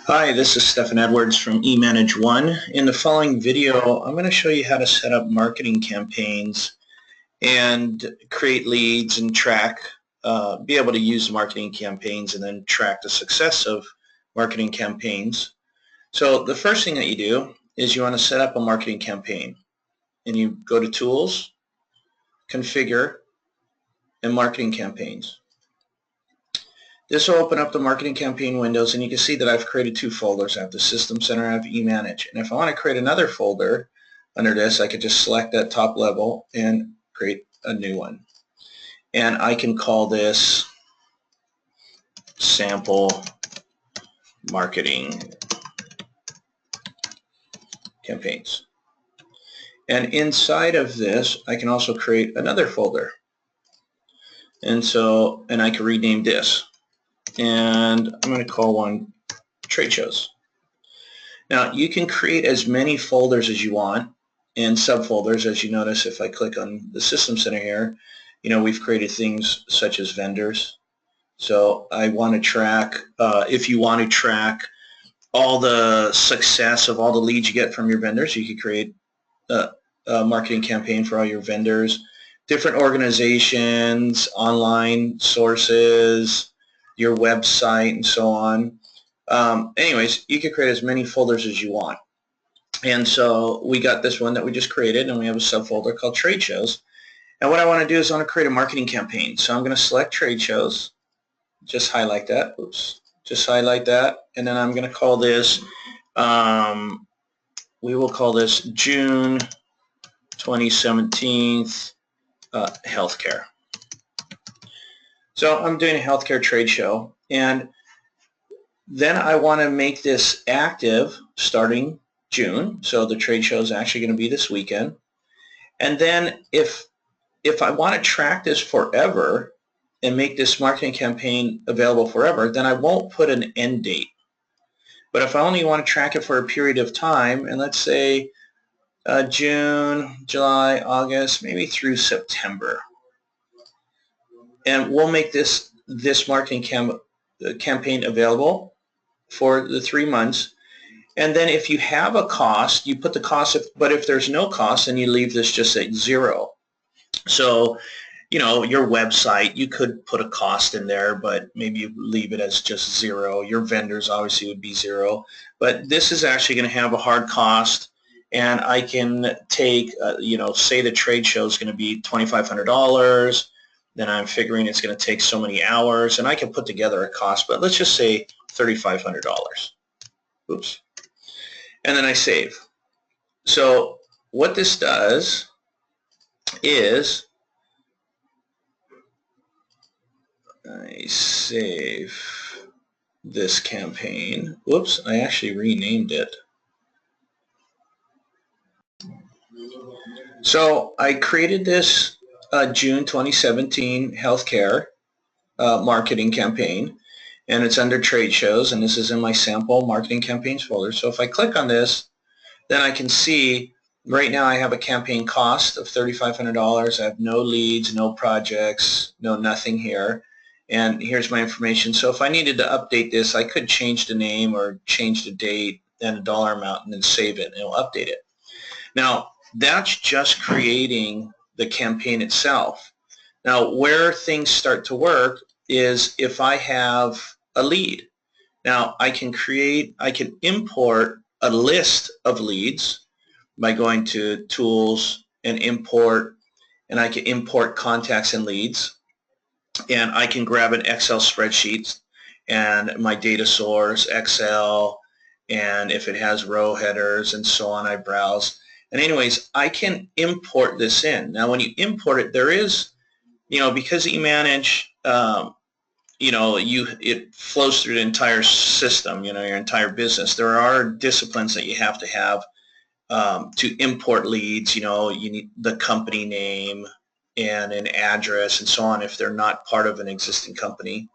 Hi, this is Stefan Edwards from eManage One. In the following video, I'm going to show you how to set up marketing campaigns and create leads and track, be able to use marketing campaigns and then track the success of marketing campaigns. So the first thing that you do is you want to set up a marketing campaign, and you go to Tools, Configure, and Marketing Campaigns. This will open up the marketing campaign windows, and you can see that I've created two folders. I have the System Center, I have eManage. And if I want to create another folder under this, I could just select that top level and create a new one. And I can call this Sample Marketing Campaigns. And inside of this, I can also create another folder. And I can rename this. And I'm going to call one Trade Shows. Now you can create as many folders as you want and subfolders. As you notice, if I click on the System Center here, we've created things such as vendors. So I want to track, if you want to track all the success of all the leads you get from your vendors, you could create a marketing campaign for all your vendors, different organizations, online sources, your website, and so on. Anyways, you can create as many folders as you want. And so we got this one that we just created, and we have a subfolder called Trade Shows. And what I want to do is I want to create a marketing campaign. So I'm going to select Trade Shows, just highlight that, just highlight that, and then I'm going to call this, we will call this June 2017 Healthcare. So I'm doing a healthcare trade show, and then I want to make this active starting June. So the trade show is actually going to be this weekend. And then if I want to track this forever and make this marketing campaign available forever, then I won't put an end date. But if I only want to track it for a period of time, and let's say June, July, August, maybe through September, and we'll make this marketing campaign available for the 3 months. And then if you have a cost, you put the cost, but if there's no cost, then you leave this just at 0. So, your website, you could put a cost in there, but maybe you leave it as just 0. Your vendors obviously would be 0. But this is actually going to have a hard cost, and I can take, say the trade show is going to be $2,500. Then I'm figuring it's going to take so many hours, and I can put together a cost, but let's just say $3,500. Oops. And then I save. So what this does is I save this campaign. Whoops, I actually renamed it. So I created this June 2017 healthcare marketing campaign, and it's under trade shows, and this is in my sample marketing campaigns folder. So if I click on this, then I can see right now I have a campaign cost of $3,500. I have no leads, no projects, no nothing here, and here's my information. So if I needed to update this, I could change the name or change the date and the dollar amount and then save it, and it'll update it. Now that's just creating the campaign itself. Now where things start to work is if I have a lead. Now I can import a list of leads by going to Tools and Import, and I can import contacts and leads, and I can grab an Excel spreadsheet and my data source, Excel, and if it has row headers and so on, I browse. And anyways, I can import this in. Now when you import it, there is, because eManage, it flows through the entire system, your entire business. There are disciplines that you have to have to import leads. You need the company name and an address and so on if they're not part of an existing company.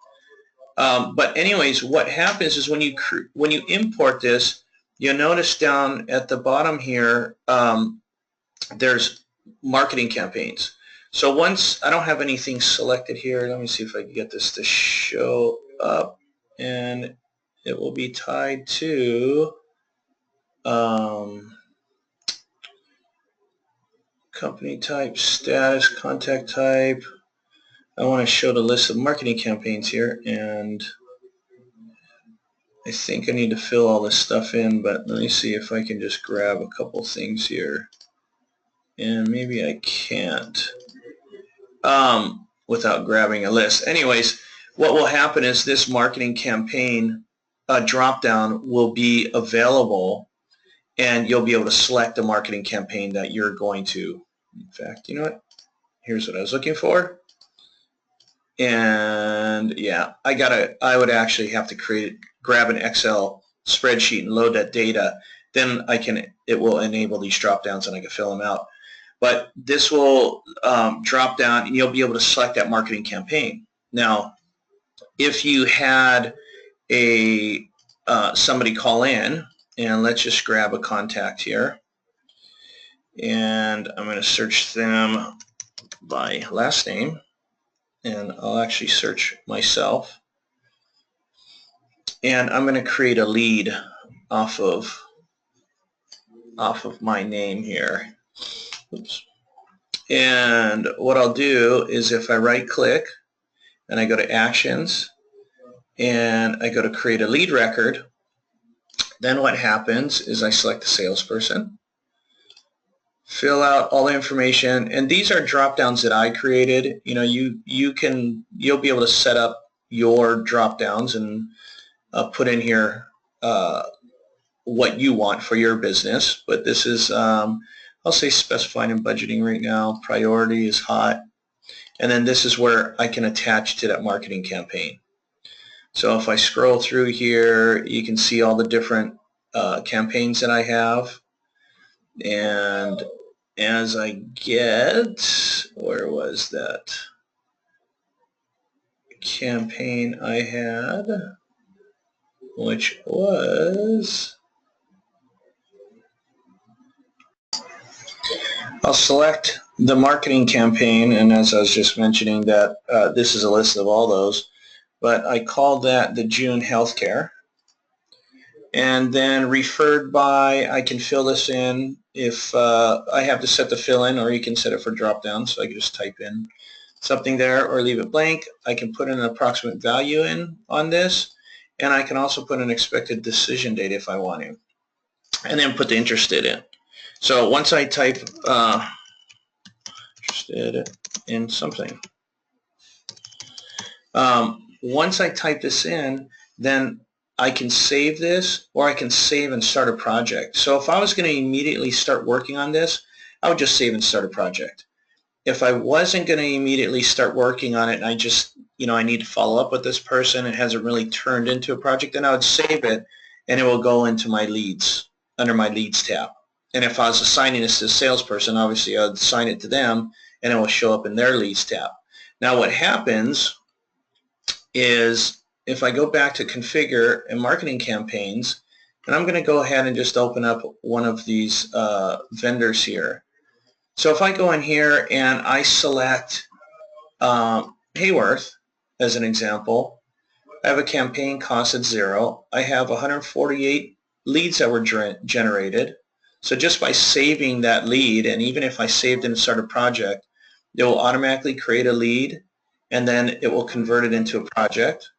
But anyways, what happens is when you import this, you'll notice down at the bottom here, there's marketing campaigns. So once I don't have anything selected here, let me see if I can get this to show up. And it will be tied to company type, status, contact type. I want to show the list of marketing campaigns here, and I think I need to fill all this stuff in, but let me see if I can just grab a couple things here. And maybe I can't without grabbing a list. Anyways, what will happen is this marketing campaign drop-down will be available, and you'll be able to select the marketing campaign that you're going to. In fact, you know what? Here's what I was looking for. And yeah, I would actually have to grab an Excel spreadsheet and load that data. Then it will enable these drop downs and I can fill them out. But this will drop down and you'll be able to select that marketing campaign. Now, if you had somebody call in, and let's just grab a contact here, and I'm going to search them by last name, and I'll actually search myself, and I'm going to create a lead off of my name here. Oops. And what I'll do is if I right click and I go to actions and I go to create a lead record, then what happens is I select the salesperson, fill out all the information, and these are drop downs that I created. You know, you'll be able to set up your drop downs and put in here what you want for your business. But this is I'll say specifying and budgeting right now. Priority is hot, and then this is where I can attach to that marketing campaign. So if I scroll through here, you can see all the different campaigns that I have. And as I get, where was that campaign I had, which was, I'll select the marketing campaign, and as I was just mentioning that this is a list of all those, but I called that the June Healthcare. And then referred by, I can fill this in if I have to set the fill in, or you can set it for drop down, so I can just type in something there or leave it blank. I can put in an approximate value in on this, and I can also put an expected decision date if I want to, and then put the interested in. So once I type interested in something, once I type this in, then I can save this, or I can save and start a project. So if I was going to immediately start working on this, I would just save and start a project. If I wasn't going to immediately start working on it and I just, I need to follow up with this person, it hasn't really turned into a project, then I would save it and it will go into my leads, under my leads tab. And if I was assigning this to a salesperson, obviously I would assign it to them and it will show up in their leads tab. Now what happens is, if I go back to configure and marketing campaigns, and I'm going to go ahead and just open up one of these vendors here. So if I go in here and I select Hayworth as an example, I have a campaign cost at 0. I have 148 leads that were generated. So just by saving that lead, and even if I saved and start a project, it will automatically create a lead, and then it will convert it into a project.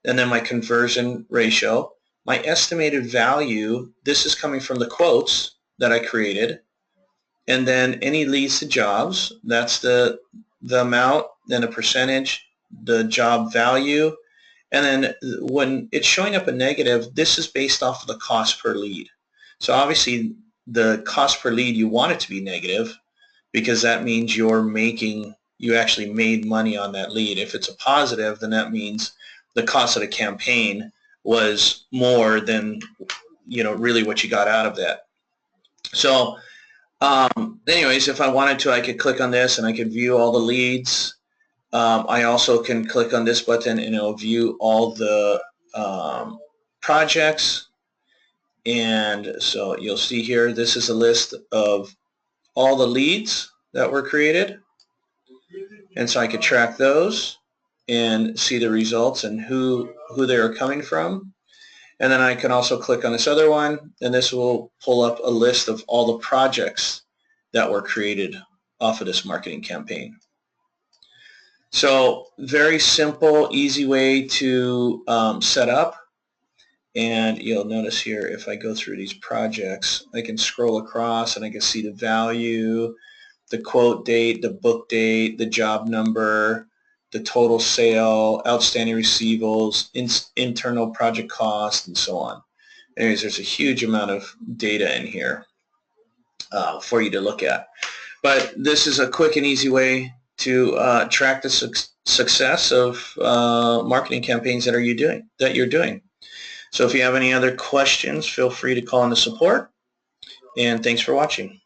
And then my conversion ratio, my estimated value, this is coming from the quotes that I created, and then any leads to jobs, that's the amount, then a percentage, the job value, and then when it's showing up a negative, this is based off of the cost per lead. So obviously the cost per lead, you want it to be negative, because that means you actually made money on that lead. If it's a positive, then that means the cost of the campaign was more than really what you got out of that. So anyways, if I wanted to, I could click on this and I could view all the leads. I also can click on this button and it'll view all the projects. And so you'll see here, this is a list of all the leads that were created, and so I could track those and see the results and who they are coming from. And then I can also click on this other one, and this will pull up a list of all the projects that were created off of this marketing campaign. So very simple, easy way to set up. And you'll notice here, if I go through these projects, I can scroll across and I can see the value, the quote date, the book date, the job number, the total sale, outstanding receivables, internal project cost, and so on. Anyways, there's a huge amount of data in here for you to look at. But this is a quick and easy way to track the success of marketing campaigns that you're doing. So if you have any other questions, feel free to call in the support. And thanks for watching.